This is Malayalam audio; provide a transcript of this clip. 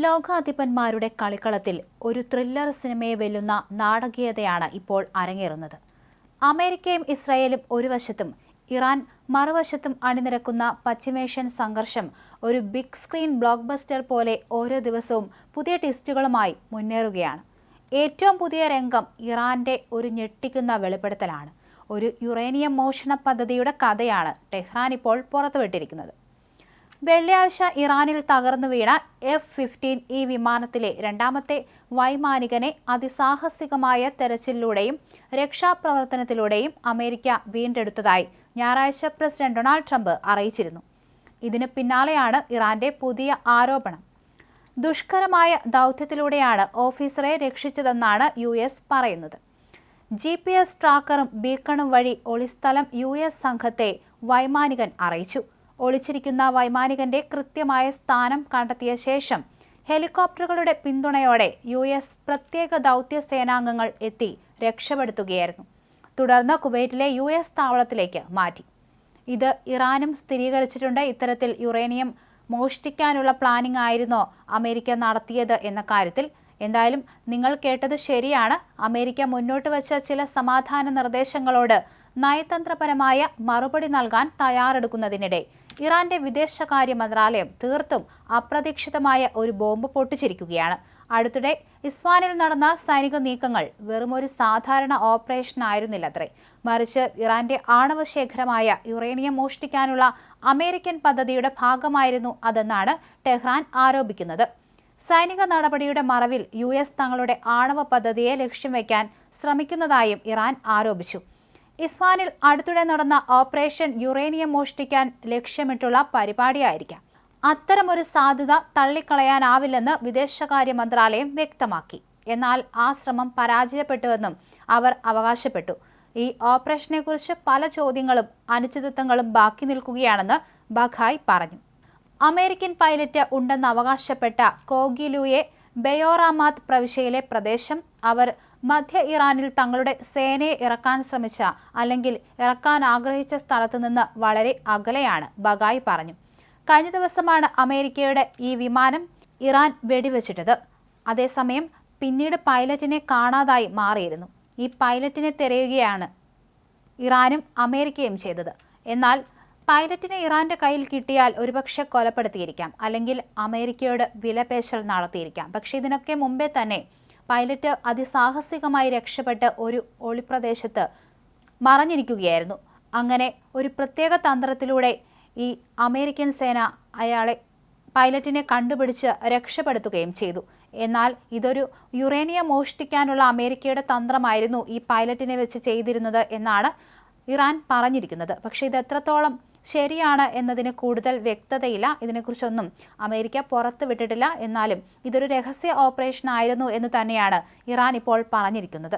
ലോകാധിപന്മാരുടെ കളിക്കളത്തിൽ ഒരു ത്രില്ലർ സിനിമയെ വെല്ലുന്ന നാടകീയതയാണ് ഇപ്പോൾ അരങ്ങേറുന്നത്. അമേരിക്കയും ഇസ്രായേലും ഒരു വശത്തും ഇറാൻ മറുവശത്തും അണിനിരക്കുന്ന പശ്ചിമേഷ്യൻ സംഘർഷം ഒരു ബിഗ് സ്ക്രീൻ ബ്ലോക്ക് ബസ്റ്റർ പോലെ ഓരോ ദിവസവും പുതിയ ട്വിസ്റ്റുകളുമായി മുന്നേറുകയാണ്. ഏറ്റവും പുതിയ രംഗം ഇറാന്റെ ഒരു ഞെട്ടിക്കുന്ന വെളിപ്പെടുത്തലാണ്. ഒരു യുറേനിയം മോഷണ പദ്ധതിയുടെ കഥയാണ് ടെഹ്റാൻ ഇപ്പോൾ പുറത്തുവിട്ടിരിക്കുന്നത്. വെള്ളിയാഴ്ച ഇറാനിൽ തകർന്നു വീണ F-15 വിമാനത്തിലെ രണ്ടാമത്തെ വൈമാനികനെ അതിസാഹസികമായ തെരച്ചിലിലൂടെയും രക്ഷാപ്രവർത്തനത്തിലൂടെയും അമേരിക്ക വീണ്ടെടുത്തതായി ഞായറാഴ്ച പ്രസിഡന്റ് ഡൊണാൾഡ് ട്രംപ് അറിയിച്ചിരുന്നു. ഇതിന് പിന്നാലെയാണ് ഇറാന്റെ പുതിയ ആരോപണം. ദുഷ്കരമായ ദൗത്യത്തിലൂടെയാണ് ഓഫീസറെ രക്ഷിച്ചതെന്നാണ് US പറയുന്നത്. GPS ട്രാക്കറും ബീക്കണും വഴി ഒളിസ്ഥലം US സംഘത്തെ വൈമാനികൻ അറിയിച്ചു. ഒളിച്ചിരിക്കുന്ന വൈമാനികന്റെ കൃത്യമായ സ്ഥാനം കണ്ടെത്തിയ ശേഷം ഹെലികോപ്റ്ററുകളുടെ പിന്തുണയോടെ US പ്രത്യേക ദൗത്യ സേനാംഗങ്ങൾ എത്തി രക്ഷപ്പെടുത്തുകയായിരുന്നു. തുടർന്ന് കുവൈറ്റിലെ US താവളത്തിലേക്ക് മാറ്റി. ഇത് ഇറാനും സ്ഥിരീകരിച്ചിട്ടുണ്ട്. ഇത്തരത്തിൽ യുറേനിയം മോഷ്ടിക്കാനുള്ള പ്ലാനിംഗ് ആയിരുന്നോ അമേരിക്ക നടത്തിയത് എന്ന കാര്യത്തിൽ. എന്തായാലും നിങ്ങൾ കേട്ടത് ശരിയാണ്. അമേരിക്ക മുന്നോട്ട് വച്ച ചില സമാധാന നിർദ്ദേശങ്ങളോട് നയതന്ത്രപരമായ മറുപടി നൽകാൻ തയ്യാറെടുക്കുന്നതിനിടെ ഇറാന്റെ വിദേശകാര്യ മന്ത്രാലയം തീർത്തും അപ്രതീക്ഷിതമായ ഒരു ബോംബ് പൊട്ടിച്ചിരിക്കുകയാണ്. അടുത്തിടെ ഇസ്ഫാനിൽ നടന്ന സൈനിക നീക്കങ്ങൾ വെറുമൊരു സാധാരണ ഓപ്പറേഷൻ ആയിരുന്നില്ലത്രേ, മറിച്ച് ഇറാന്റെ ആണവശേഖരമായ യുറേനിയം മോഷ്ടിക്കാനുള്ള അമേരിക്കൻ പദ്ധതിയുടെ ഭാഗമായിരുന്നു അതെന്നാണ് ടെഹ്റാൻ ആരോപിക്കുന്നത്. സൈനിക നടപടിയുടെ മറവിൽ US തങ്ങളുടെ ആണവ പദ്ധതിയെ ലക്ഷ്യം വയ്ക്കാൻ ശ്രമിക്കുന്നതായും ഇറാൻ ആരോപിച്ചു. ഇസ്ഫാനിൽ അടുത്തിടെ നടന്ന ഓപ്പറേഷൻ യുറേനിയം മോഷ്ടിക്കാൻ ലക്ഷ്യമിട്ടുള്ള പരിപാടിയായിരിക്കാം. അത്തരമൊരു സാധ്യത തള്ളിക്കളയാനാവില്ലെന്ന് വിദേശകാര്യ മന്ത്രാലയം വ്യക്തമാക്കി. എന്നാൽ ആ ശ്രമം പരാജയപ്പെട്ടുവെന്നും അവർ അവകാശപ്പെട്ടു. ഈ ഓപ്പറേഷനെക്കുറിച്ച് പല ചോദ്യങ്ങളും അനിശ്ചിതത്വങ്ങളും ബാക്കി നിൽക്കുകയാണെന്ന് ബഖായ് പറഞ്ഞു. അമേരിക്കൻ പൈലറ്റ് ഉണ്ടെന്ന് അവകാശപ്പെട്ട കോഗിലുയെ ബെയോറാമാത്ത് പ്രവിശ്യയിലെ പ്രദേശം അവർ മധ്യ ഇറാനിൽ തങ്ങളുടെ സേനയെ ഇറക്കാൻ ശ്രമിച്ച അല്ലെങ്കിൽ ഇറക്കാൻ ആഗ്രഹിച്ച സ്ഥലത്തു നിന്ന് വളരെ അകലെയാണ്, ബഖായ് പറഞ്ഞു. കഴിഞ്ഞ ദിവസമാണ് അമേരിക്കയുടെ ഈ വിമാനം ഇറാൻ വെടിവെച്ചിട്ടത്. അതേസമയം പിന്നീട് പൈലറ്റിനെ കാണാതായി മാറിയിരുന്നു. ഈ പൈലറ്റിനെ തിരയുകയാണ് ഇറാനും അമേരിക്കയും ചെയ്തത്. എന്നാൽ പൈലറ്റിനെ ഇറാന്റെ കയ്യിൽ കിട്ടിയാൽ ഒരുപക്ഷെ കൊലപ്പെടുത്തിയിരിക്കാം, അല്ലെങ്കിൽ അമേരിക്കയോട് വിലപേശൽ നടത്തിയിരിക്കാം. പക്ഷേ ഇതിനൊക്കെ മുമ്പേ തന്നെ പൈലറ്റ് അതിസാഹസികമായി രക്ഷപ്പെട്ട് ഒരു ഒളിപ്രദേശത്ത് മറഞ്ഞിരിക്കുകയായിരുന്നു. അങ്ങനെ ഒരു പ്രത്യേക തന്ത്രത്തിലൂടെ ഈ അമേരിക്കൻ സേന പൈലറ്റിനെ കണ്ടുപിടിച്ച് രക്ഷപ്പെടുത്തുകയും ചെയ്തു. എന്നാൽ ഇതൊരു യുറേനിയം മോഷ്ടിക്കാനുള്ള അമേരിക്കയുടെ തന്ത്രമായിരുന്നു ഈ പൈലറ്റിനെ വെച്ച് ചെയ്തിരുന്നത് എന്നാണ് ഇറാൻ പറഞ്ഞിരിക്കുന്നത്. പക്ഷേ ഇത് എത്രത്തോളം ശരിയാണ് എന്നതിന് കൂടുതൽ വ്യക്തതയില്ല. ഇതിനെക്കുറിച്ചൊന്നും അമേരിക്ക പുറത്തു വിട്ടിട്ടില്ല. എന്നാലും ഇതൊരു രഹസ്യ ഓപ്പറേഷൻ ആയിരുന്നു എന്ന് തന്നെയാണ് ഇറാൻ ഇപ്പോൾ പറഞ്ഞിരിക്കുന്നത്.